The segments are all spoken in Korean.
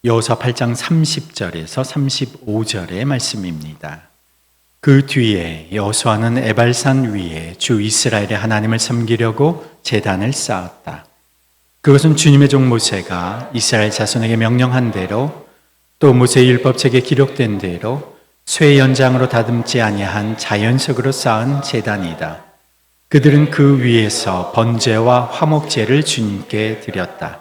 여호수아 8장 30절에서 35절의 말씀입니다. 그 뒤에 여호수아는 에발산 위에 주 이스라엘의 하나님을 섬기려고 제단을 쌓았다. 그것은 주님의 종 모세가 이스라엘 자손에게 명령한 대로 또 모세의 율법책에 기록된 대로 쇠 연장으로 다듬지 아니한 자연석으로 쌓은 제단이다. 그들은 그 위에서 번제와 화목제를 주님께 드렸다.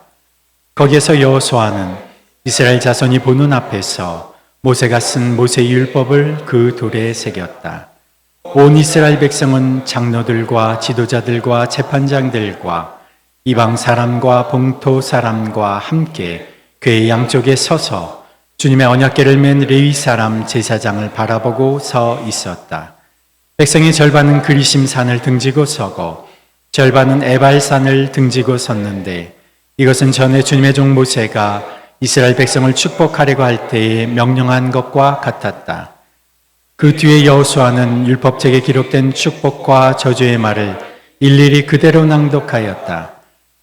거기에서 여호수아는 이스라엘 자손이 보는 앞에서 모세가 쓴 모세의 율법을 그 돌에 새겼다. 온 이스라엘 백성은 장로들과 지도자들과 재판장들과 이방 사람과 본토 사람과 함께 궤 양쪽에 서서 주님의 언약궤를 맨 레위 사람 제사장을 바라보고 서 있었다. 백성의 절반은 그리심산을 등지고 서고 절반은 에발산을 등지고 섰는데 이것은 전에 주님의 종 모세가 이스라엘 백성을 축복하려고 할 때에 명령한 것과 같았다. 그 뒤에 여호수아는 율법책에 기록된 축복과 저주의 말을 일일이 그대로 낭독하였다.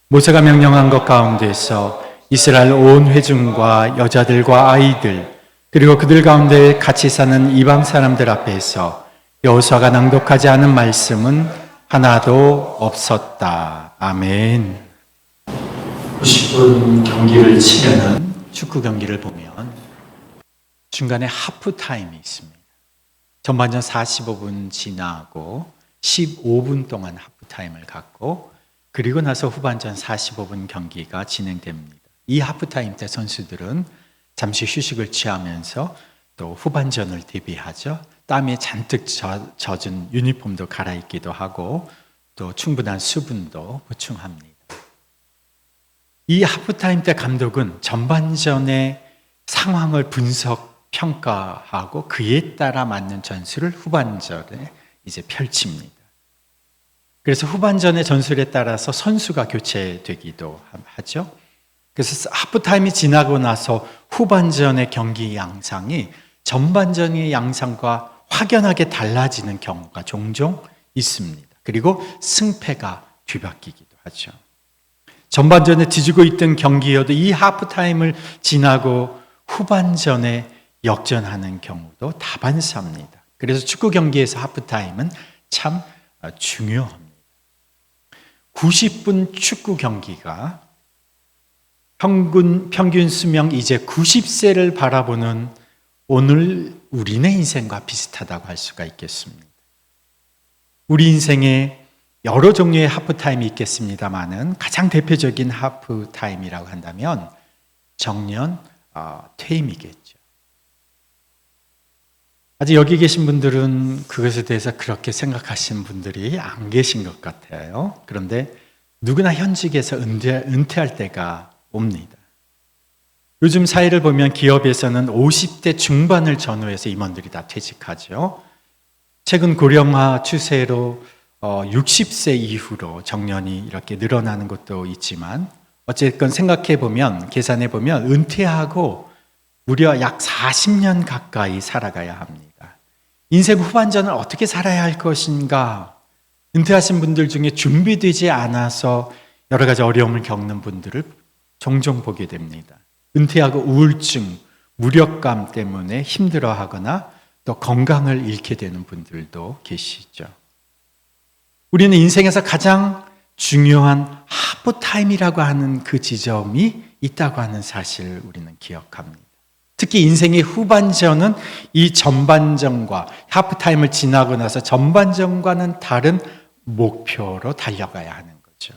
모세가 명령한 것 가운데서 이스라엘 온 회중과 여자들과 아이들 그리고 그들 가운데 같이 사는 이방 사람들 앞에서 여호수아가 낭독하지 않은 말씀은 하나도 없었다. 아멘. 90분 경기를 치려는 축구 경기를 보면 중간에 하프타임이 있습니다. 전반전 45분 지나고 15분 동안 하프타임을 갖고 그리고 나서 후반전 45분 경기가 진행됩니다. 이 하프타임 때 선수들은 잠시 휴식을 취하면서 또 후반전을 대비하죠. 땀에 잔뜩 젖은 유니폼도 갈아입기도 하고 또 충분한 수분도 보충합니다. 이 하프타임 때 감독은 전반전의 상황을 분석, 평가하고 그에 따라 맞는 전술을 후반전에 이제 펼칩니다. 그래서 후반전의 전술에 따라서 선수가 교체되기도 하죠. 그래서 하프타임이 지나고 나서 후반전의 경기 양상이 전반전의 양상과 확연하게 달라지는 경우가 종종 있습니다. 그리고 승패가 뒤바뀌기도 하죠. 전반전에 뒤지고 있던 경기여도 이 하프타임을 지나고 후반전에 역전하는 경우도 다반사입니다. 그래서 축구 경기에서 하프타임은 참 중요합니다. 90분 축구 경기가 평균 수명 이제 90세를 바라보는 오늘 우리네 인생과 비슷하다고 할 수가 있겠습니다. 우리 인생에 여러 종류의 하프타임이 있겠습니다만은 가장 대표적인 하프타임이라고 한다면 정년 퇴임이겠죠. 아직 여기 계신 분들은 그것에 대해서 그렇게 생각하시는 분들이 안 계신 것 같아요. 그런데 누구나 현직에서 은퇴할 때가 옵니다. 요즘 사회를 보면 기업에서는 50대 중반을 전후해서 임원들이 다 퇴직하죠. 최근 고령화 추세로 60세 이후로 정년이 이렇게 늘어나는 것도 있지만 어쨌건 생각해 보면 계산해 보면 은퇴하고 무려 약 40년 가까이 살아가야 합니다. 인생 후반전을 어떻게 살아야 할 것인가? 은퇴하신 분들 중에 준비되지 않아서 여러 가지 어려움을 겪는 분들을 종종 보게 됩니다. 은퇴하고 우울증, 무력감 때문에 힘들어하거나 또 건강을 잃게 되는 분들도 계시죠. 우리는 인생에서 가장 중요한 하프타임이라고 하는 그 지점이 있다고 하는 사실을 우리는 기억합니다. 특히 인생의 후반전은 이 전반전과 하프타임을 지나고 나서 전반전과는 다른 목표로 달려가야 하는 거죠.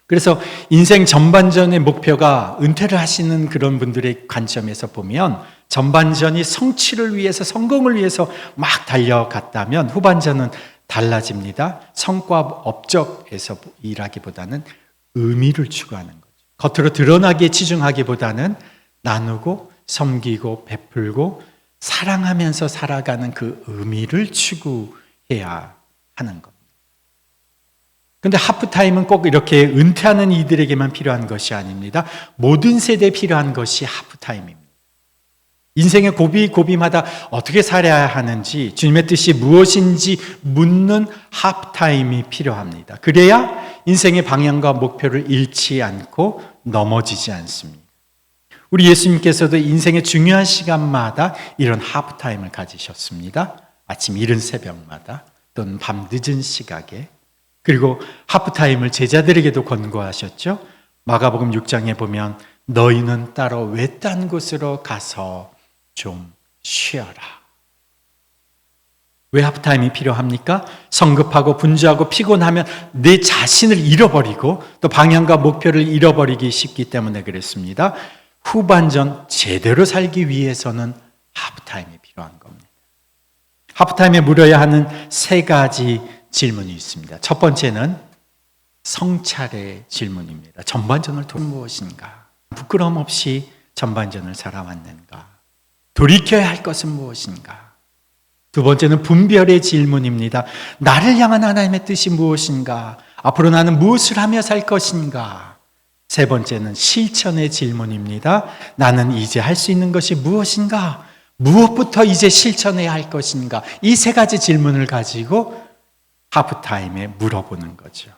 그래서 인생 전반전의 목표가 은퇴를 하시는 그런 분들의 관점에서 보면 전반전이 성취를 위해서 성공을 위해서 막 달려갔다면 후반전은 달라집니다. 성과 업적에서 일하기보다는 의미를 추구하는 거죠. 겉으로 드러나기에 치중하기보다는 나누고 섬기고 베풀고 사랑하면서 살아가는 그 의미를 추구해야 하는 겁니다. 그런데 하프타임은 꼭 이렇게 은퇴하는 이들에게만 필요한 것이 아닙니다. 모든 세대에 필요한 것이 하프타임입니다. 인생의 고비고비마다 어떻게 살아야 하는지 주님의 뜻이 무엇인지 묻는 하프타임이 필요합니다. 그래야 인생의 방향과 목표를 잃지 않고 넘어지지 않습니다. 우리 예수님께서도 인생의 중요한 시간마다 이런 하프타임을 가지셨습니다. 아침 이른 새벽마다 또는 밤 늦은 시각에. 그리고 하프타임을 제자들에게도 권고하셨죠. 마가복음 6장에 보면 너희는 따로 외딴 곳으로 가서 좀 쉬어라. 왜 하프타임이 필요합니까? 성급하고 분주하고 피곤하면 내 자신을 잃어버리고 또 방향과 목표를 잃어버리기 쉽기 때문에 그랬습니다. 후반전 제대로 살기 위해서는 하프타임이 필요한 겁니다. 하프타임에 물어야 하는 3가지 질문이 있습니다. 첫 번째는 성찰의 질문입니다. 전반전을 통해 무엇인가? 부끄러움 없이 전반전을 살아왔는가? 돌이켜야 할 것은 무엇인가? 두 번째는 분별의 질문입니다. 나를 향한 하나님의 뜻이 무엇인가? 앞으로 나는 무엇을 하며 살 것인가? 세 번째는 실천의 질문입니다. 나는 이제 할 수 있는 것이 무엇인가? 무엇부터 이제 실천해야 할 것인가? 이 3가지 질문을 가지고 하프타임에 물어보는 거죠.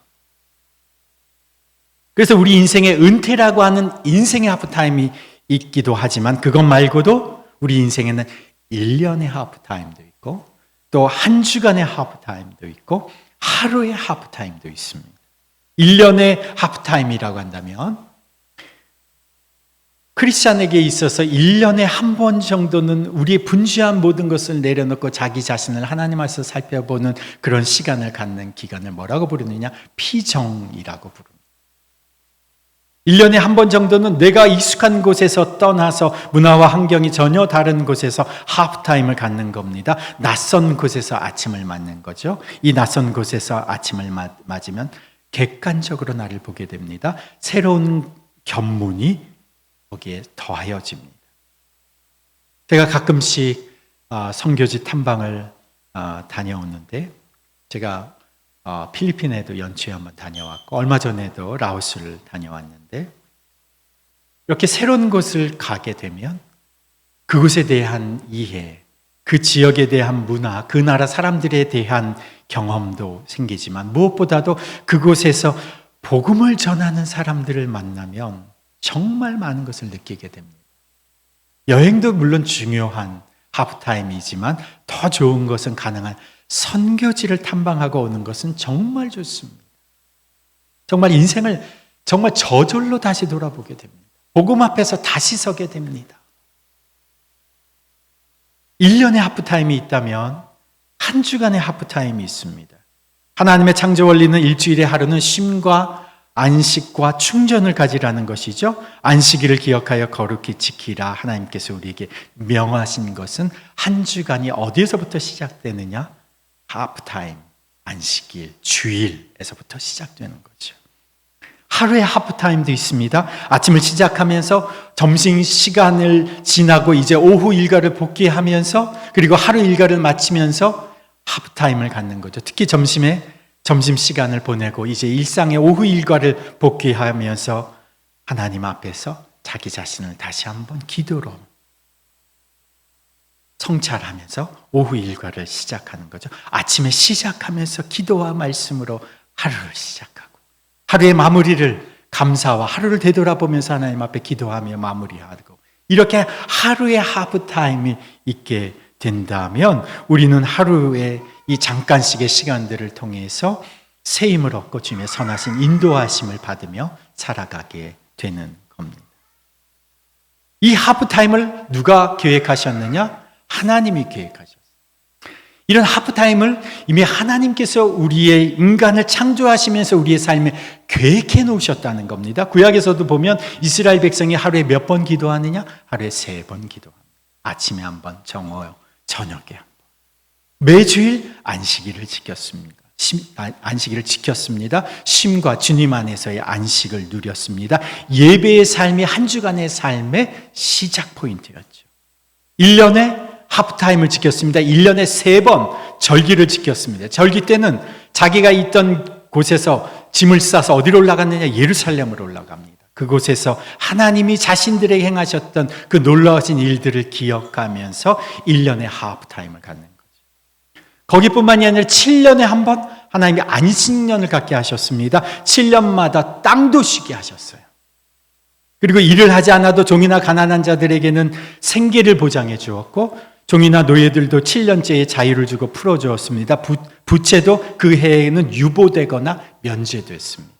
그래서 우리 인생의 은퇴라고 하는 인생의 하프타임이 있기도 하지만 그것 말고도 우리 인생에는 1년의 하프타임도 있고 또 한 주간의 하프타임도 있고 하루의 하프타임도 있습니다. 1년의 하프타임이라고 한다면 크리스찬에게 있어서 1년에 한 번 정도는 우리의 분주한 모든 것을 내려놓고 자기 자신을 하나님 앞에서 살펴보는 그런 시간을 갖는 기간을 뭐라고 부르느냐? 피정이라고 부릅니다. 1년에 한 번 정도는 내가 익숙한 곳에서 떠나서 문화와 환경이 전혀 다른 곳에서 하프타임을 갖는 겁니다. 낯선 곳에서 아침을 맞는 거죠. 이 낯선 곳에서 아침을 맞으면 객관적으로 나를 보게 됩니다. 새로운 견문이 거기에 더하여집니다. 제가 가끔씩 선교지 탐방을 다녀오는데 제가 필리핀에도 연초에 한번 다녀왔고 얼마 전에도 라오스를 다녀왔는데 이렇게 새로운 곳을 가게 되면 그곳에 대한 이해, 그 지역에 대한 문화, 그 나라 사람들에 대한 경험도 생기지만 무엇보다도 그곳에서 복음을 전하는 사람들을 만나면 정말 많은 것을 느끼게 됩니다. 여행도 물론 중요한 하프타임이지만 더 좋은 것은 가능한 선교지를 탐방하고 오는 것은 정말 좋습니다. 정말 인생을 정말 저절로 다시 돌아보게 됩니다. 복음 앞에서 다시 서게 됩니다. 1년의 하프타임이 있다면 한 주간의 하프타임이 있습니다. 하나님의 창조 원리는 일주일의 하루는 쉼과 안식과 충전을 가지라는 것이죠. 안식일을 기억하여 거룩히 지키라. 하나님께서 우리에게 명하신 것은 한 주간이 어디에서부터 시작되느냐? 하프타임, 안식일, 주일에서부터 시작되는 거죠. 하루의 하프타임도 있습니다. 아침을 시작하면서 점심시간을 지나고 이제 오후 일과를 복귀하면서 그리고 하루 일과를 마치면서 하프타임을 갖는 거죠. 특히 점심시간을 보내고 이제 일상의 오후 일과를 복귀하면서 하나님 앞에서 자기 자신을 다시 한번 기도로 성찰하면서 오후 일과를 시작하는 거죠. 아침에 시작하면서 기도와 말씀으로 하루를 시작하고 하루의 마무리를 감사와 하루를 되돌아보면서 하나님 앞에 기도하며 마무리하고 이렇게 하루의 하프타임이 있게 된다면 우리는 하루의 이 잠깐씩의 시간들을 통해서 새 힘을 얻고 주님의 선하신 인도하심을 받으며 살아가게 되는 겁니다. 이 하프타임을 누가 계획하셨느냐? 하나님이 계획하셨어요. 이런 하프타임을 이미 하나님께서 우리의 인간을 창조하시면서 우리의 삶에 계획해 놓으셨다는 겁니다. 구약에서도 보면 이스라엘 백성이 하루에 몇 번 기도하느냐? 하루에 3번 기도합니다. 아침에 한 번, 저녁에 한 번. 매주일 안식일을 지켰습니다. 안식일을 지켰습니다. 쉼과 주님 안에서의 안식을 누렸습니다. 예배의 삶이 한 주간의 삶의 시작 포인트였죠. 1년에 하프타임을 지켰습니다. 1년에 3번 절기를 지켰습니다. 절기 때는 자기가 있던 곳에서 짐을 싸서 어디로 올라갔느냐? 예루살렘으로 올라갑니다. 그곳에서 하나님이 자신들에게 행하셨던 그 놀라우신 일들을 기억하면서 1년의 하프타임을 갖는 거죠. 거기뿐만이 아니라 7년에 한 번 하나님이 안식년을 갖게 하셨습니다. 7년마다 땅도 쉬게 하셨어요. 그리고 일을 하지 않아도 종이나 가난한 자들에게는 생계를 보장해 주었고 종이나 노예들도 7년째의 자유를 주고 풀어주었습니다. 부채도 그 해에는 유보되거나 면제됐습니다.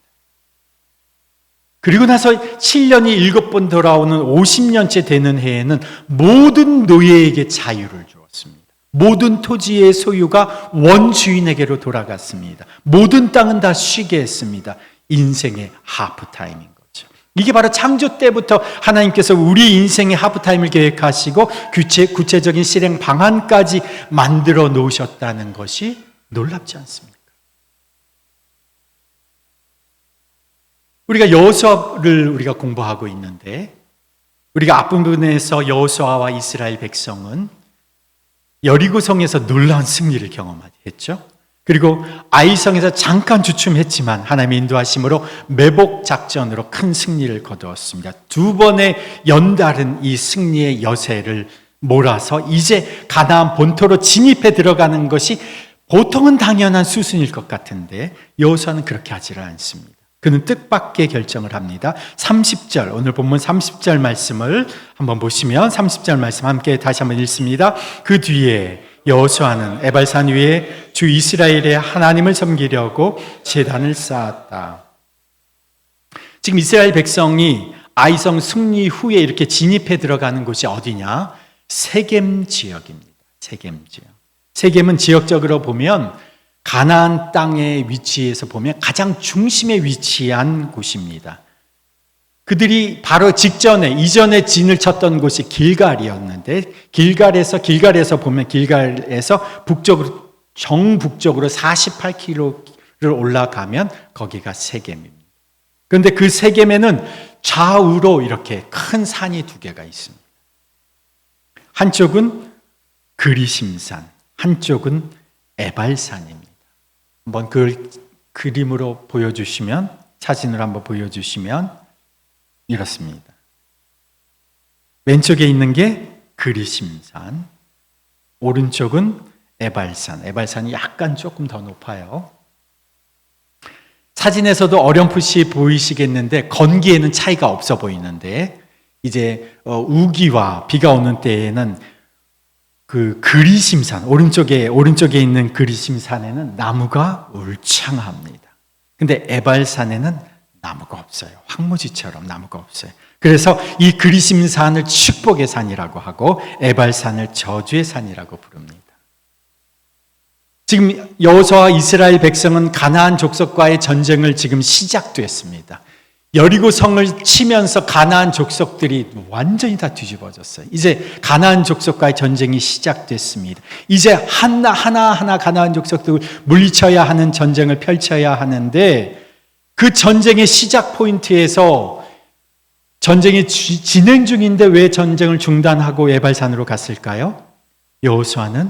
그리고 나서 7년이 7번 돌아오는 50년째 되는 해에는 모든 노예에게 자유를 주었습니다. 모든 토지의 소유가 원주인에게로 돌아갔습니다. 모든 땅은 다 쉬게 했습니다. 인생의 하프타임인 거죠. 이게 바로 창조 때부터 하나님께서 우리 인생의 하프타임을 계획하시고 구체적인 실행 방안까지 만들어 놓으셨다는 것이 놀랍지 않습니까? 우리가 여호수아를 우리가 공부하고 있는데 우리가 앞부분에서 여호수아와 이스라엘 백성은 여리고성에서 놀라운 승리를 경험했죠. 그리고 아이성에서 잠깐 주춤했지만 하나님의 인도하심으로 매복 작전으로 큰 승리를 거두었습니다. 두 번의 연달은 이 승리의 여세를 몰아서 이제 가나안 본토로 진입해 들어가는 것이 보통은 당연한 수순일 것 같은데 여호수아는 그렇게 하지를 않습니다. 그는 뜻밖의 결정을 합니다. 30절, 오늘 본문 30절 말씀을 한번 보시면 30절 말씀 함께 다시 한번 읽습니다. 그 뒤에 여호수아는 에발산 위에 주 이스라엘의 하나님을 섬기려고 제단을 쌓았다. 지금 이스라엘 백성이 아이성 승리 후에 이렇게 진입해 들어가는 곳이 어디냐? 세겜 지역입니다. 세겜 지역. 세겜은 지역적으로 보면 가나안 땅의 위치에서 보면 가장 중심에 위치한 곳입니다. 그들이 바로 이전에 진을 쳤던 곳이 길갈이었는데 길갈에서 보면 길갈에서 북쪽으로 정북쪽으로 48km를 올라가면 거기가 세겜입니다. 그런데 그 세겜에는 좌우로 이렇게 큰 산이 두 개가 있습니다. 한쪽은 그리심산, 한쪽은 에발산입니다. 한번 그걸 그림으로 보여주시면, 사진으로 한번 보여주시면 이렇습니다. 왼쪽에 있는 게 그리심산, 오른쪽은 에발산. 에발산이 약간 조금 더 높아요. 사진에서도 어렴풋이 보이시겠는데 건기에는 차이가 없어 보이는데 이제 우기와 비가 오는 때에는 그 그리심산, 오른쪽에 있는 그리심산에는 나무가 울창합니다. 근데 에발산에는 나무가 없어요. 황무지처럼 나무가 없어요. 그래서 이 그리심산을 축복의 산이라고 하고 에발산을 저주의 산이라고 부릅니다. 지금 여호수아와 이스라엘 백성은 가나안 족속과의 전쟁을 지금 시작됐습니다. 여리고 성을 치면서 가나안 족속들이 완전히 다 뒤집어졌어요. 이제 가나안 족속과의 전쟁이 시작됐습니다. 이제 하나하나 가나안 족속들을 물리쳐야 하는 전쟁을 펼쳐야 하는데 그 전쟁의 시작 포인트에서 전쟁이 진행 중인데 왜 전쟁을 중단하고 에발산으로 갔을까요? 여호수아는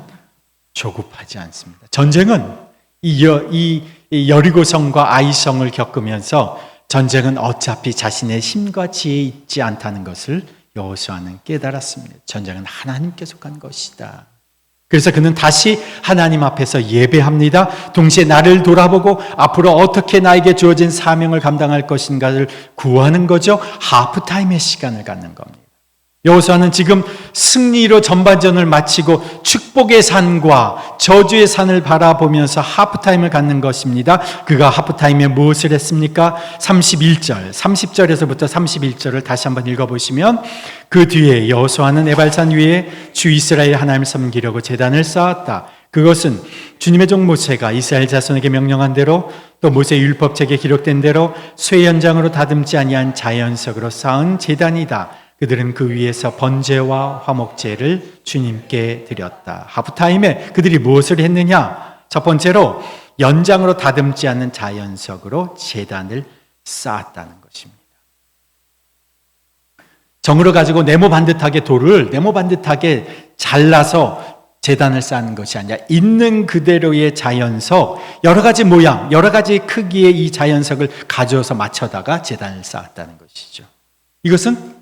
조급하지 않습니다. 전쟁은 이 여리고성과 아이성을 겪으면서 전쟁은 어차피 자신의 힘과 지혜에 있지 않다는 것을 여호수아는 깨달았습니다. 전쟁은 하나님께 속한 것이다. 그래서 그는 다시 하나님 앞에서 예배합니다. 동시에 나를 돌아보고 앞으로 어떻게 나에게 주어진 사명을 감당할 것인가를 구하는 거죠. 하프타임의 시간을 갖는 겁니다. 여호수아는 지금 승리로 전반전을 마치고 축복의 산과 저주의 산을 바라보면서 하프타임을 갖는 것입니다. 그가 하프타임에 무엇을 했습니까? 30절에서부터 31절을 다시 한번 읽어보시면 그 뒤에 여호수아는 에발산 위에 주 이스라엘 하나님을 섬기려고 제단을 쌓았다. 그것은 주님의 종 모세가 이스라엘 자손에게 명령한 대로 또 모세 율법책에 기록된 대로 쇠 연장으로 다듬지 아니한 자연석으로 쌓은 제단이다. 그들은 그 위에서 번제와 화목제를 주님께 드렸다. 하프타임에 그들이 무엇을 했느냐? 첫 번째로 연장으로 다듬지 않는 자연석으로 제단을 쌓았다는 것입니다. 정으로 가지고 네모 반듯하게 돌을 네모 반듯하게 잘라서 제단을 쌓는 것이 아니라 있는 그대로의 자연석, 여러 가지 모양, 여러 가지 크기의 이 자연석을 가져와서 맞춰다가 제단을 쌓았다는 것이죠. 이것은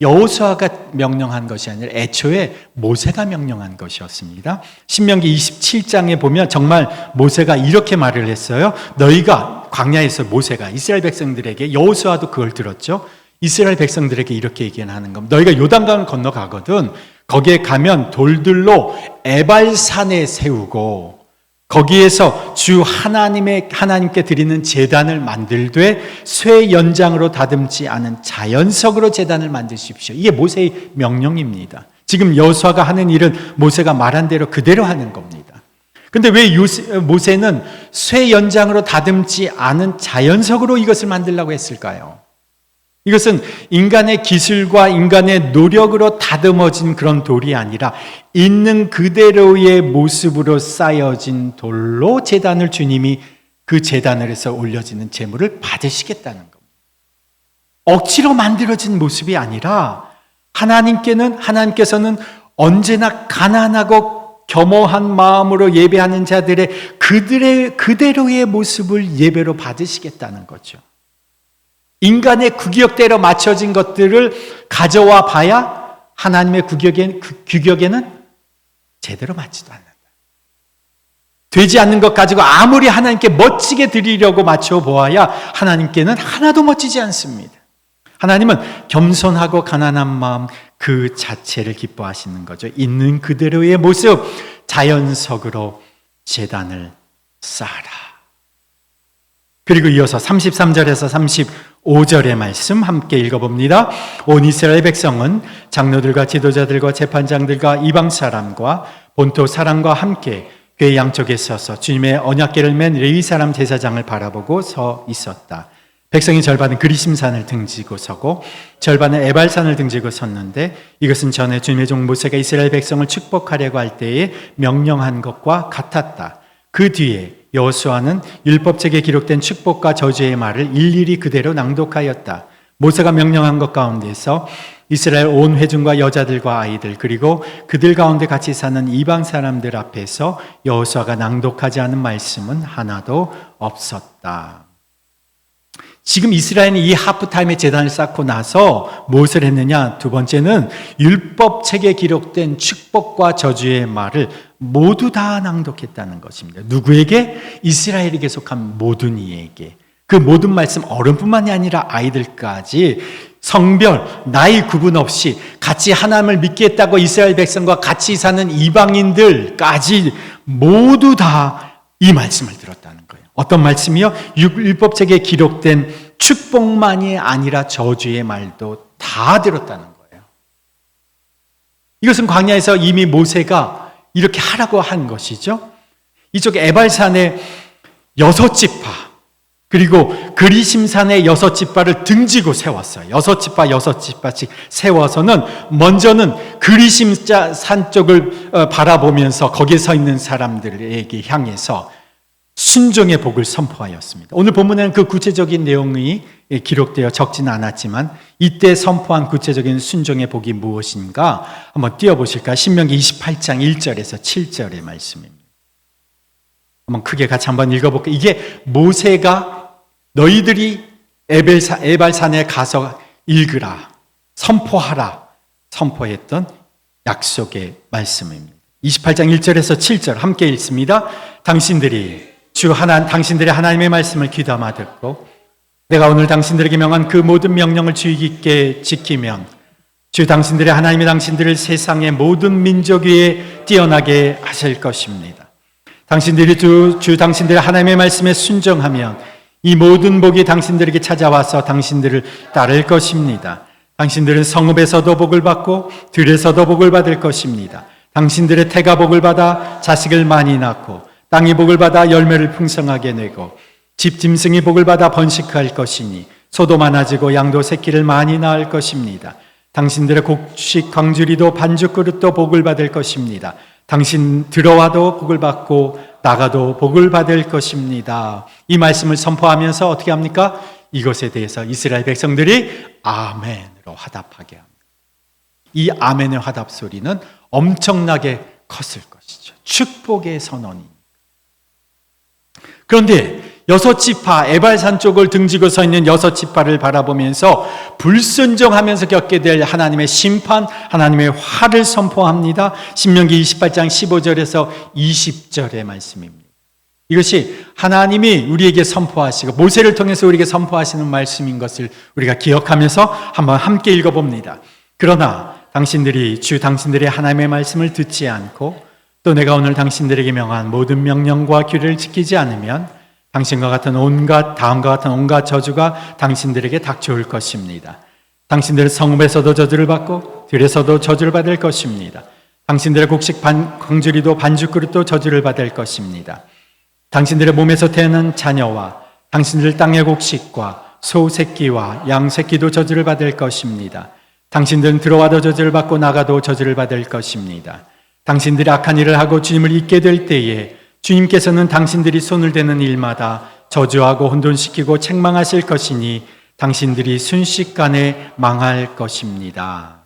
여호수아가 명령한 것이 아니라 애초에 모세가 명령한 것이었습니다. 신명기 27장에 보면 정말 모세가 이렇게 말을 했어요. 너희가 광야에서 모세가 이스라엘 백성들에게, 여호수아도 그걸 들었죠. 이스라엘 백성들에게 이렇게 얘기하는 겁니다. 너희가 요단강을 건너가거든 거기에 가면 돌들로 에발산에 세우고 거기에서 주 하나님께 드리는 제단을 만들되 쇠 연장으로 다듬지 않은 자연석으로 제단을 만드십시오. 이게 모세의 명령입니다. 지금 여호수아가 하는 일은 모세가 말한 대로 그대로 하는 겁니다. 그런데 왜 모세는 쇠 연장으로 다듬지 않은 자연석으로 이것을 만들려고 했을까요? 이것은 인간의 기술과 인간의 노력으로 다듬어진 그런 돌이 아니라 있는 그대로의 모습으로 쌓여진 돌로 제단을 주님이 그 제단을해서 올려지는 제물을 받으시겠다는 겁니다. 억지로 만들어진 모습이 아니라 하나님께서는 언제나 가난하고 겸허한 마음으로 예배하는 자들의 그대로의 모습을 예배로 받으시겠다는 거죠. 인간의 규격대로 맞춰진 것들을 가져와 봐야 하나님의 규격에는 제대로 맞지도 않는다. 되지 않는 것 가지고 아무리 하나님께 멋지게 드리려고 맞춰 보아야 하나님께는 하나도 멋지지 않습니다. 하나님은 겸손하고 가난한 마음 그 자체를 기뻐하시는 거죠. 있는 그대로의 모습, 자연석으로 제단을 쌓아라. 그리고 이어서 33절에서 35절의 말씀 함께 읽어봅니다. 온 이스라엘 백성은 장로들과 지도자들과 재판장들과 이방 사람과 본토 사람과 함께 궤 양쪽에 서서 주님의 언약궤를 맨 레위 사람 제사장을 바라보고 서 있었다. 백성의 절반은 그리심산을 등지고 서고 절반은 에발산을 등지고 섰는데 이것은 전에 주님의 종 모세가 이스라엘 백성을 축복하려고 할 때에 명령한 것과 같았다. 그 뒤에 여호수아는 율법책에 기록된 축복과 저주의 말을 일일이 그대로 낭독하였다. 모세가 명령한 것 가운데서 이스라엘 온 회중과 여자들과 아이들 그리고 그들 가운데 같이 사는 이방 사람들 앞에서 여호수아가 낭독하지 않은 말씀은 하나도 없었다. 지금 이스라엘은 이 하프타임에 제단을 쌓고 나서 무엇을 했느냐? 두 번째는 율법책에 기록된 축복과 저주의 말을 모두 다 낭독했다는 것입니다. 누구에게? 이스라엘에게 속한 모든 이에게. 그 모든 말씀 어른뿐만이 아니라 아이들까지 성별, 나이 구분 없이 같이 하나님을 믿겠다고 이스라엘 백성과 같이 사는 이방인들까지 모두 다 이 말씀을 들었다는 거예요. 어떤 말씀이요? 율법책에 기록된 축복만이 아니라 저주의 말도 다 들었다는 거예요. 이것은 광야에서 이미 모세가 이렇게 하라고 한 것이죠. 이쪽 에발산의 6지파 그리고 그리심산의 6지파를 등지고 세웠어요. 6지파씩 세워서는 먼저는 그리심산 쪽을 바라보면서 거기에 서 있는 사람들에게 향해서 순종의 복을 선포하였습니다. 오늘 본문에는 그 구체적인 내용이 기록되어 적지는 않았지만 이때 선포한 구체적인 순종의 복이 무엇인가 한번 띄워보실까요? 신명기 28장 1절에서 7절의 말씀입니다. 한번 크게 같이 한번 읽어볼게요. 이게 모세가 너희들이 에발산에 가서 읽으라, 선포하라, 선포했던 약속의 말씀입니다. 28장 1절에서 7절 함께 읽습니다. 당신들의 하나님의 말씀을 귀담아 듣고 내가 오늘 당신들에게 명한 그 모든 명령을 주의 깊게 지키면 주 당신들의 하나님이 당신들을 세상의 모든 민족 위에 뛰어나게 하실 것입니다. 당신들이 주 당신들의 하나님의 말씀에 순종하면 이 모든 복이 당신들에게 찾아와서 당신들을 따를 것입니다. 당신들은 성읍에서도 복을 받고 들에서도 복을 받을 것입니다. 당신들의 태가 복을 받아 자식을 많이 낳고 땅이 복을 받아 열매를 풍성하게 내고 집 짐승이 복을 받아 번식할 것이니 소도 많아지고 양도 새끼를 많이 낳을 것입니다. 당신들의 곡식 광주리도 반죽 그릇도 복을 받을 것입니다. 당신 들어와도 복을 받고 나가도 복을 받을 것입니다. 이 말씀을 선포하면서 어떻게 합니까? 이것에 대해서 이스라엘 백성들이 아멘으로 화답하게 합니다. 이 아멘의 화답 소리는 엄청나게 컸을 것이죠. 축복의 선언입니다. 그런데 6지파 에발산 쪽을 등지고 서 있는 6지파를 바라보면서 불순종하면서 겪게 될 하나님의 심판, 하나님의 화를 선포합니다. 신명기 28장 15절에서 20절의 말씀입니다. 이것이 하나님이 우리에게 선포하시고 모세를 통해서 우리에게 선포하시는 말씀인 것을 우리가 기억하면서 한번 함께 읽어봅니다. 그러나 당신들이 당신들의 하나님의 말씀을 듣지 않고 또 내가 오늘 당신들에게 명한 모든 명령과 규례를 지키지 않으면 다음과 같은 온갖 저주가 당신들에게 닥쳐올 것입니다. 당신들은 성읍에서도 저주를 받고 들에서도 저주를 받을 것입니다. 당신들의 곡식 광주리도 반죽그릇도 저주를 받을 것입니다. 당신들의 몸에서 태어난 자녀와 당신들 땅의 곡식과 소 새끼와 양 새끼도 저주를 받을 것입니다. 당신들은 들어와도 저주를 받고 나가도 저주를 받을 것입니다. 당신들이 악한 일을 하고 주님을 잊게 될 때에 주님께서는 당신들이 손을 대는 일마다 저주하고 혼돈시키고 책망하실 것이니 당신들이 순식간에 망할 것입니다.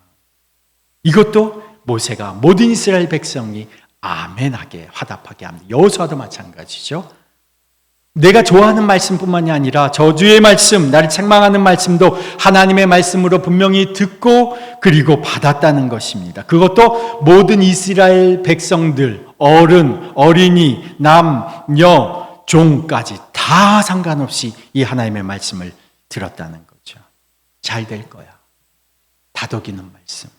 이것도 모세가 모든 이스라엘 백성이 아멘하게 화답하게 합니다. 여호수아도 마찬가지죠. 내가 좋아하는 말씀뿐만이 아니라 저주의 말씀, 나를 책망하는 말씀도 하나님의 말씀으로 분명히 듣고 그리고 받았다는 것입니다. 그것도 모든 이스라엘 백성들, 어른, 어린이, 남녀, 종까지 다 상관없이 이 하나님의 말씀을 들었다는 거죠. 잘 될 거야. 다독이는 말씀,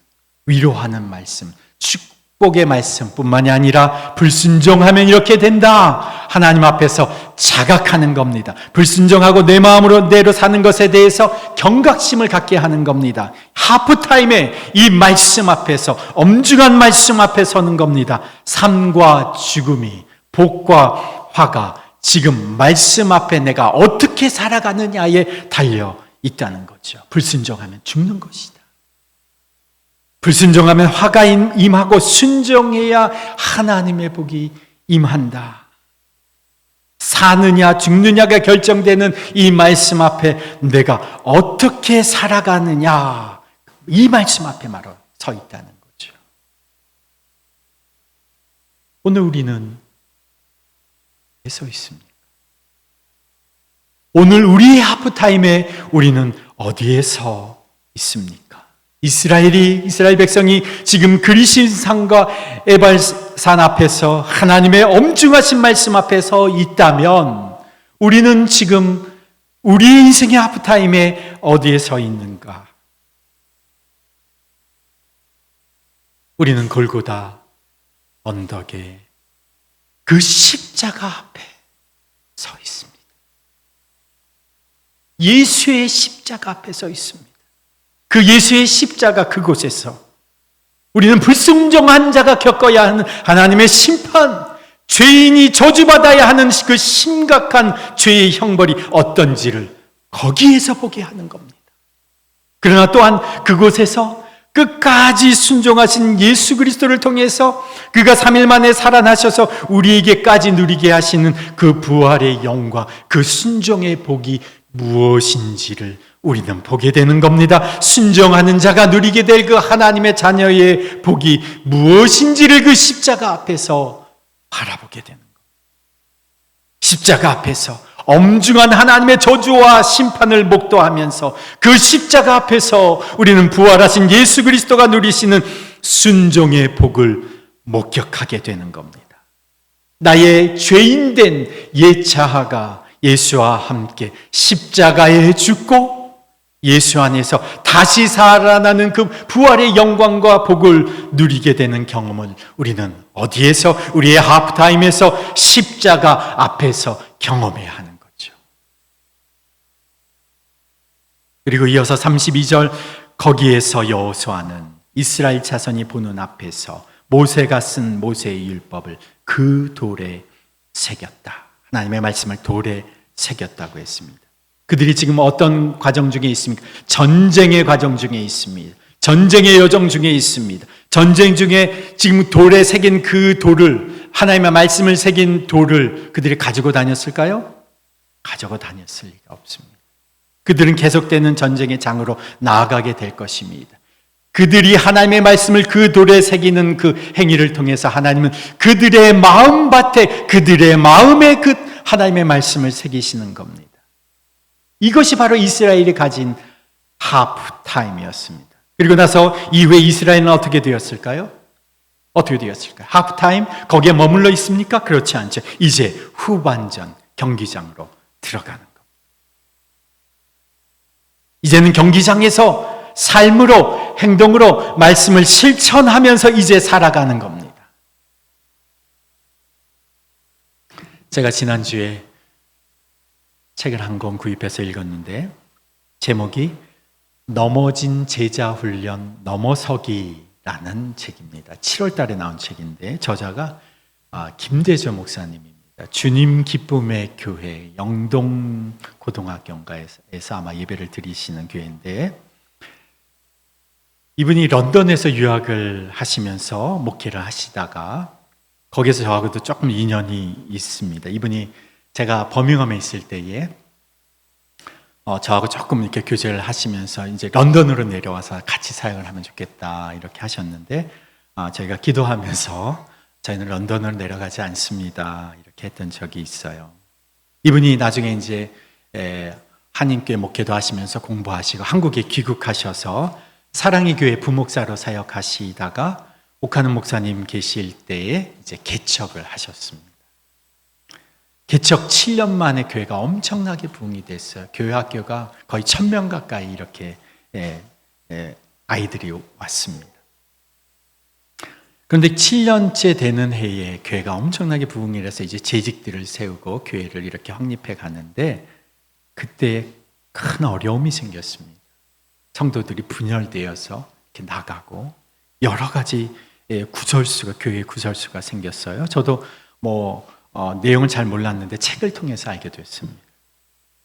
위로하는 말씀, 축복의 말씀뿐만이 아니라 불순종하면 이렇게 된다. 하나님 앞에서 자각하는 겁니다. 불순종하고 내 마음으로 대로 사는 것에 대해서 경각심을 갖게 하는 겁니다. 하프타임에 이 말씀 앞에서, 엄중한 말씀 앞에 서는 겁니다. 삶과 죽음이, 복과 화가 지금 말씀 앞에 내가 어떻게 살아가느냐에 달려 있다는 거죠. 불순종하면 죽는 것이다. 불순종하면 화가 임하고 순종해야 하나님의 복이 임한다. 사느냐 죽느냐가 결정되는 이 말씀 앞에 내가 어떻게 살아가느냐, 이 말씀 앞에 바로 서 있다는 거죠. 오늘 우리는 어디에 서 있습니까? 오늘 우리의 하프타임에 우리는 어디에 서 있습니까? 이스라엘 백성이 지금 그리신산과 에발산 앞에서 하나님의 엄중하신 말씀 앞에 서 있다면 우리는 지금 우리의 인생의 하프타임에 어디에 서 있는가? 우리는 골고다 언덕에 그 십자가 앞에 서 있습니다. 예수의 십자가 앞에 서 있습니다. 그 예수의 십자가 그곳에서 우리는 불순종한 자가 겪어야 하는 하나님의 심판, 죄인이 저주받아야 하는 그 심각한 죄의 형벌이 어떤지를 거기에서 보게 하는 겁니다. 그러나 또한 그곳에서 끝까지 순종하신 예수 그리스도를 통해서 그가 3일 만에 살아나셔서 우리에게까지 누리게 하시는 그 부활의 영광, 그 순종의 복이 무엇인지를 우리는 보게 되는 겁니다. 순종하는 자가 누리게 될 그 하나님의 자녀의 복이 무엇인지를 그 십자가 앞에서 바라보게 되는 겁니다. 십자가 앞에서 엄중한 하나님의 저주와 심판을 목도하면서 그 십자가 앞에서 우리는 부활하신 예수 그리스도가 누리시는 순종의 복을 목격하게 되는 겁니다. 나의 죄인된 옛 자아가 예수와 함께 십자가에 죽고 예수 안에서 다시 살아나는 그 부활의 영광과 복을 누리게 되는 경험을 우리는 어디에서, 우리의 하프타임에서 십자가 앞에서 경험해야 하는 거죠. 그리고 이어서 32절, 거기에서 여호수아는 이스라엘 자손이 보는 앞에서 모세가 쓴 모세의 율법을 그 돌에 새겼다. 하나님의 말씀을 돌에 새겼다고 했습니다. 그들이 지금 어떤 과정 중에 있습니까? 전쟁의 과정 중에 있습니다. 전쟁의 여정 중에 있습니다. 전쟁 중에 지금 돌에 새긴 그 돌을, 하나님의 말씀을 새긴 돌을 그들이 가지고 다녔을까요? 가지고 다녔을 리가 없습니다. 그들은 계속되는 전쟁의 장으로 나아가게 될 것입니다. 그들이 하나님의 말씀을 그 돌에 새기는 그 행위를 통해서 하나님은 그들의 마음밭에, 그들의 마음에 그 하나님의 말씀을 새기시는 겁니다. 이것이 바로 이스라엘이 가진 하프타임이었습니다. 그리고 나서 이후에 이스라엘은 어떻게 되었을까요? 어떻게 되었을까요? 하프타임 거기에 머물러 있습니까? 그렇지 않죠. 이제 후반전 경기장으로 들어가는 것. 이제는 경기장에서 삶으로, 행동으로 말씀을 실천하면서 이제 살아가는 겁니다. 제가 지난주에 책을 한 권 구입해서 읽었는데 제목이 넘어진 제자 훈련 넘어서기라는 책입니다. 7월 달에 나온 책인데 저자가 김대조 목사님입니다. 주님 기쁨의 교회 영동고등학교인가에서 아마 예배를 드리시는 교회인데 이분이 런던에서 유학을 하시면서 목회를 하시다가 거기서 저하고도 조금 인연이 있습니다. 이분이 제가 버밍엄에 있을 때에 저하고 조금 이렇게 교제를 하시면서 이제 런던으로 내려와서 같이 사역을 하면 좋겠다 이렇게 하셨는데 저희가 기도하면서 저희는 런던으로 내려가지 않습니다 이렇게 했던 적이 있어요. 이분이 나중에 이제 한인교회 목회도 하시면서 공부하시고 한국에 귀국하셔서 사랑의 교회 부목사로 사역하시다가 옥하는 목사님 계실 때에 이제 개척을 하셨습니다. 개척 7년 만에 교회가 엄청나게 부흥이 됐어요. 교회 학교가 거의 1000명 가까이 이렇게 아이들이 왔습니다. 그런데 7년째 되는 해에 교회가 엄청나게 부흥이 돼서 이제 재직들을 세우고 교회를 이렇게 확립해 가는데 그때 큰 어려움이 생겼습니다. 성도들이 분열되어서 이렇게 나가고 여러 가지 교회의 구설수가 생겼어요. 저도 내용을 잘 몰랐는데 책을 통해서 알게 됐습니다.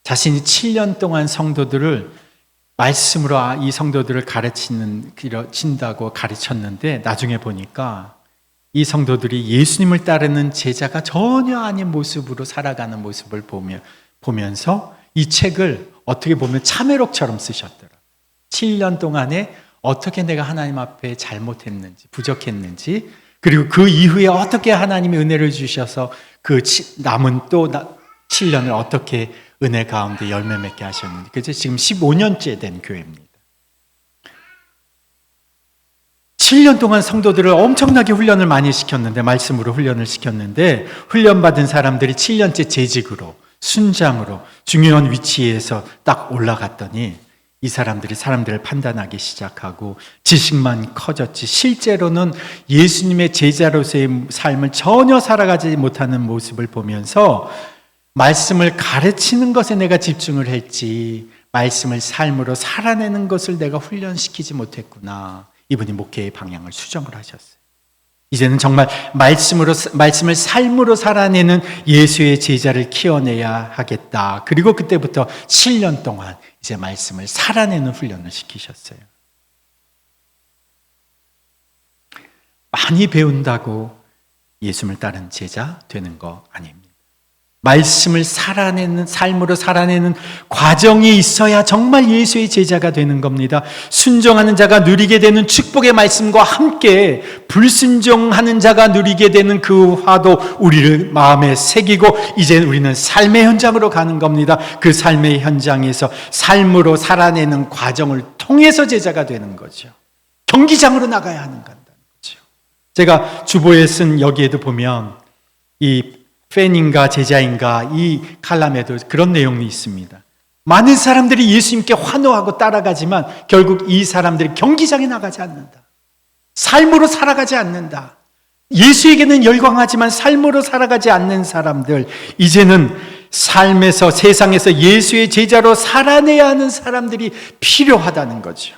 자신이 7년 동안 성도들을 말씀으로 이 성도들을 가르친다고 가르쳤는데 나중에 보니까 이 성도들이 예수님을 따르는 제자가 전혀 아닌 모습으로 살아가는 모습을 보면서 이 책을 어떻게 보면 참회록처럼 쓰셨더라고요. 7년 동안에 어떻게 내가 하나님 앞에 잘못했는지, 부족했는지, 그리고 그 이후에 어떻게 하나님이 은혜를 주셔서 그 남은 또 7년을 어떻게 은혜 가운데 열매 맺게 하셨는지. 그래서 지금 15년째 된 교회입니다. 7년 동안 성도들을 엄청나게 훈련을 많이 시켰는데, 말씀으로 훈련을 시켰는데, 훈련받은 사람들이 7년째 재직으로, 순장으로 중요한 위치에서 딱 올라갔더니 이 사람들을 판단하기 시작하고 지식만 커졌지 실제로는 예수님의 제자로서의 삶을 전혀 살아가지 못하는 모습을 보면서 말씀을 가르치는 것에 내가 집중을 했지 말씀을 삶으로 살아내는 것을 내가 훈련시키지 못했구나. 이분이 목회의 방향을 수정을 하셨어요. 이제는 정말 말씀을 삶으로 살아내는 예수의 제자를 키워내야 하겠다. 그리고 그때부터 7년 동안 이제 말씀을 살아내는 훈련을 시키셨어요. 많이 배운다고 예수님을 따른 제자 되는 거 아닙니다. 말씀을 살아내는, 삶으로 살아내는 과정이 있어야 정말 예수의 제자가 되는 겁니다. 순종하는 자가 누리게 되는 축복의 말씀과 함께 불순종하는 자가 누리게 되는 그 화도 우리를 마음에 새기고 이제 우리는 삶의 현장으로 가는 겁니다. 그 삶의 현장에서 삶으로 살아내는 과정을 통해서 제자가 되는 거죠. 경기장으로 나가야 하는 거죠. 제가 주보에 쓴 여기에도 보면 이 팬인가 제자인가 이 칼럼에도 그런 내용이 있습니다. 많은 사람들이 예수님께 환호하고 따라가지만 결국 이 사람들이 경기장에 나가지 않는다. 삶으로 살아가지 않는다. 예수에게는 열광하지만 삶으로 살아가지 않는 사람들, 이제는 삶에서 세상에서 예수의 제자로 살아내야 하는 사람들이 필요하다는 거죠.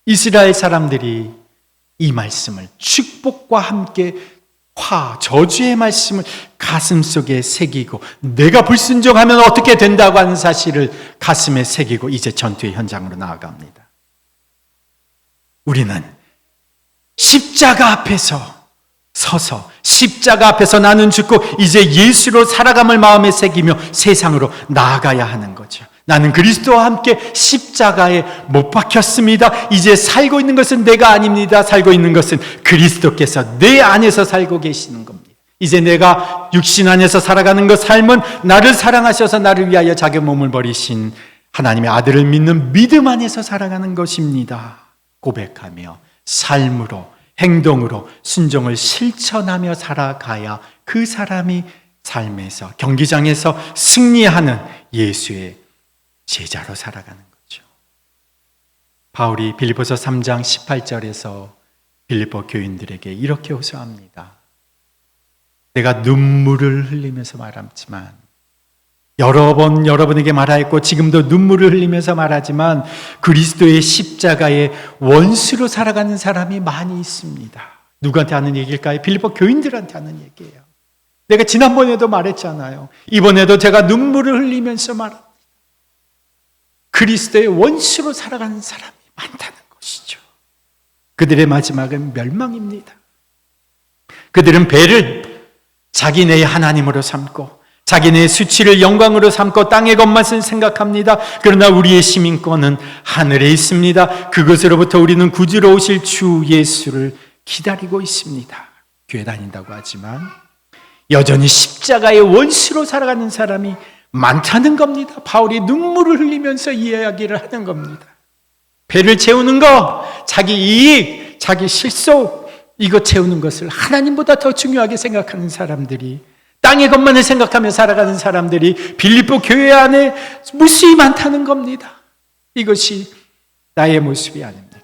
이스라엘 사람들이 이 말씀을 축복과 함께 저주의 말씀을 가슴속에 새기고 내가 불순종하면 어떻게 된다고 하는 사실을 가슴에 새기고 이제 전투의 현장으로 나아갑니다. 우리는 십자가 앞에서 서서 십자가 앞에서 나는 죽고 이제 예수로 살아감을 마음에 새기며 세상으로 나아가야 하는 거죠. 나는 그리스도와 함께 십자가에 못 박혔습니다. 이제 살고 있는 것은 내가 아닙니다. 살고 있는 것은 그리스도께서 내 안에서 살고 계시는 겁니다. 이제 내가 육신 안에서 살아가는 것 삶은 나를 사랑하셔서 나를 위하여 자기 몸을 버리신 하나님의 아들을 믿는 믿음 안에서 살아가는 것입니다. 고백하며 삶으로, 행동으로 순종을 실천하며 살아가야 그 사람이 삶에서, 경기장에서 승리하는 예수의 제자로 살아가는 거죠. 바울이 빌립보서 3장 18절에서 빌립보 교인들에게 이렇게 호소합니다. 내가 눈물을 흘리면서 말했지만, 여러 번 여러분에게 말하였고 지금도 눈물을 흘리면서 말하지만 그리스도의 십자가의 원수로 살아가는 사람이 많이 있습니다. 누구한테 하는 얘기일까요? 빌립보 교인들한테 하는 얘기예요. 내가 지난번에도 말했잖아요. 이번에도 제가 눈물을 흘리면서 말합니다. 그리스도의 원수로 살아가는 사람이 많다는 것이죠. 그들의 마지막은 멸망입니다. 그들은 배를 자기네의 하나님으로 삼고 자기네의 수치를 영광으로 삼고 땅의 것만을 생각합니다. 그러나 우리의 시민권은 하늘에 있습니다. 그것으로부터 우리는 구주로 오실 주 예수를 기다리고 있습니다. 교회 다닌다고 하지만 여전히 십자가의 원수로 살아가는 사람이 많다는 겁니다. 바울이 눈물을 흘리면서 이야기를 하는 겁니다. 배를 채우는 거, 자기 이익, 자기 실속, 이거 채우는 것을 하나님보다 더 중요하게 생각하는 사람들이, 땅의 것만을 생각하며 살아가는 사람들이 빌립보 교회 안에 무수히 많다는 겁니다. 이것이 나의 모습이 아닙니까?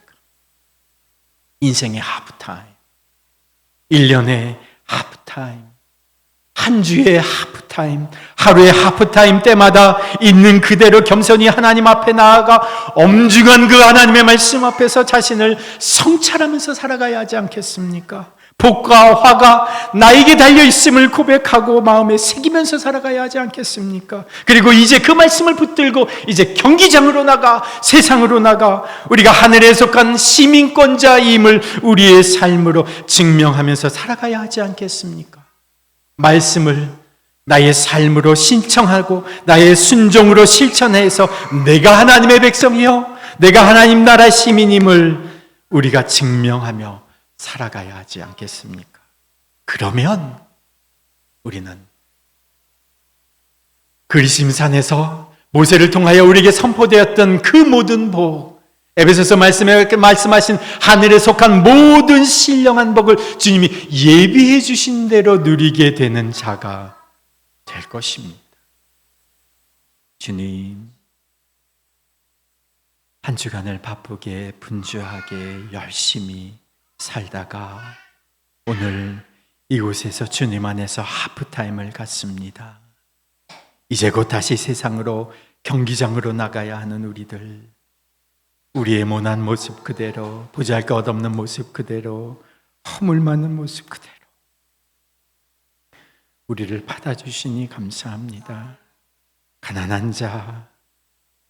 인생의 하프타임, 1년의 하프타임, 한 주의 하프타임, 하루의 하프타임 때마다 있는 그대로 겸손히 하나님 앞에 나아가 엄중한 그 하나님의 말씀 앞에서 자신을 성찰하면서 살아가야 하지 않겠습니까? 복과 화가 나에게 달려있음을 고백하고 마음에 새기면서 살아가야 하지 않겠습니까? 그리고 이제 그 말씀을 붙들고 이제 경기장으로 나가, 세상으로 나가 우리가 하늘에 속한 시민권자임을 우리의 삶으로 증명하면서 살아가야 하지 않겠습니까? 말씀을 나의 삶으로 신청하고 나의 순종으로 실천해서 내가 하나님의 백성이요, 내가 하나님 나라 시민임을 우리가 증명하며 살아가야 하지 않겠습니까? 그러면 우리는 그리심산에서 모세를 통하여 우리에게 선포되었던 그 모든 복, 에베소서 말씀에 말씀하신 하늘에 속한 모든 신령한 복을 주님이 예비해 주신 대로 누리게 되는 자가 될 것입니다. 주님, 한 주간을 바쁘게 분주하게 열심히 살다가 오늘 이곳에서 주님 안에서 하프타임을 갖습니다. 이제 곧 다시 세상으로, 경기장으로 나가야 하는 우리들, 우리의 모난 모습 그대로, 보잘것없는 모습 그대로, 허물 많은 모습 그대로 우리를 받아주시니 감사합니다. 가난한 자,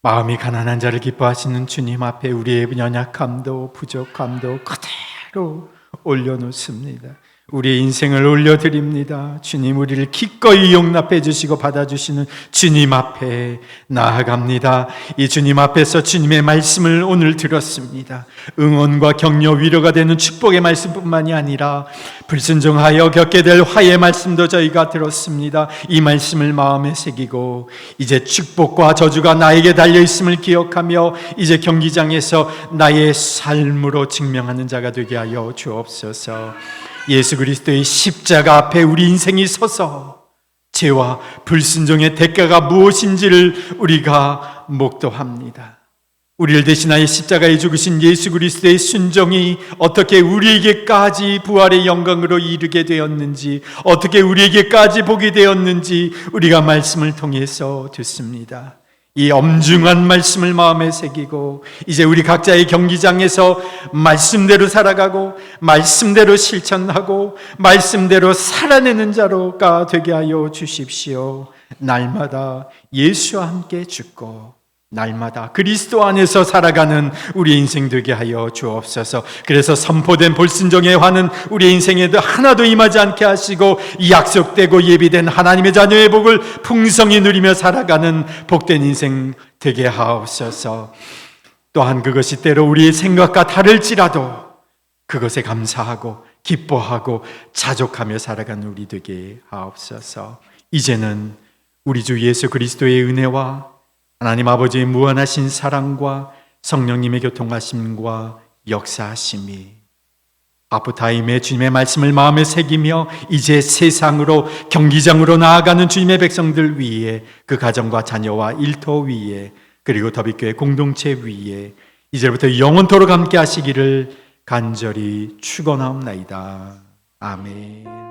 마음이 가난한 자를 기뻐하시는 주님 앞에 우리의 연약함도 부족함도 그대로 올려놓습니다. 우리의 인생을 올려드립니다. 주님, 우리를 기꺼이 용납해 주시고 받아주시는 주님 앞에 나아갑니다. 이 주님 앞에서 주님의 말씀을 오늘 들었습니다. 응원과 격려, 위로가 되는 축복의 말씀뿐만이 아니라 불순종하여 겪게 될 화해의 말씀도 저희가 들었습니다. 이 말씀을 마음에 새기고 이제 축복과 저주가 나에게 달려있음을 기억하며 이제 경기장에서 나의 삶으로 증명하는 자가 되게 하여 주옵소서. 예수 그리스도의 십자가 앞에 우리 인생이 서서 죄와 불순종의 대가가 무엇인지를 우리가 목도합니다. 우리를 대신하여 십자가에 죽으신 예수 그리스도의 순종이 어떻게 우리에게까지 부활의 영광으로 이르게 되었는지, 어떻게 우리에게까지 복이 되었는지 우리가 말씀을 통해서 듣습니다. 이 엄중한 말씀을 마음에 새기고 이제 우리 각자의 경기장에서 말씀대로 살아가고 말씀대로 실천하고 말씀대로 살아내는 자로가 되게 하여 주십시오. 날마다 예수와 함께 죽고 날마다 그리스도 안에서 살아가는 우리 인생 되게 하여 주옵소서. 그래서 선포된 불순종의 화는 우리 인생에도 하나도 임하지 않게 하시고 약속되고 예비된 하나님의 자녀의 복을 풍성히 누리며 살아가는 복된 인생 되게 하옵소서. 또한 그것이 때로 우리의 생각과 다를지라도 그것에 감사하고 기뻐하고 자족하며 살아가는 우리 되게 하옵소서. 이제는 우리 주 예수 그리스도의 은혜와 하나님 아버지의 무한하신 사랑과 성령님의 교통하심과 역사하심이 하프타임에 주님의 말씀을 마음에 새기며 이제 세상으로 경기장으로 나아가는 주님의 백성들 위에, 그 가정과 자녀와 일터 위에, 그리고 더비교회 공동체 위에 이제부터 영원토록 함께 하시기를 간절히 축원하옵나이다. 아멘.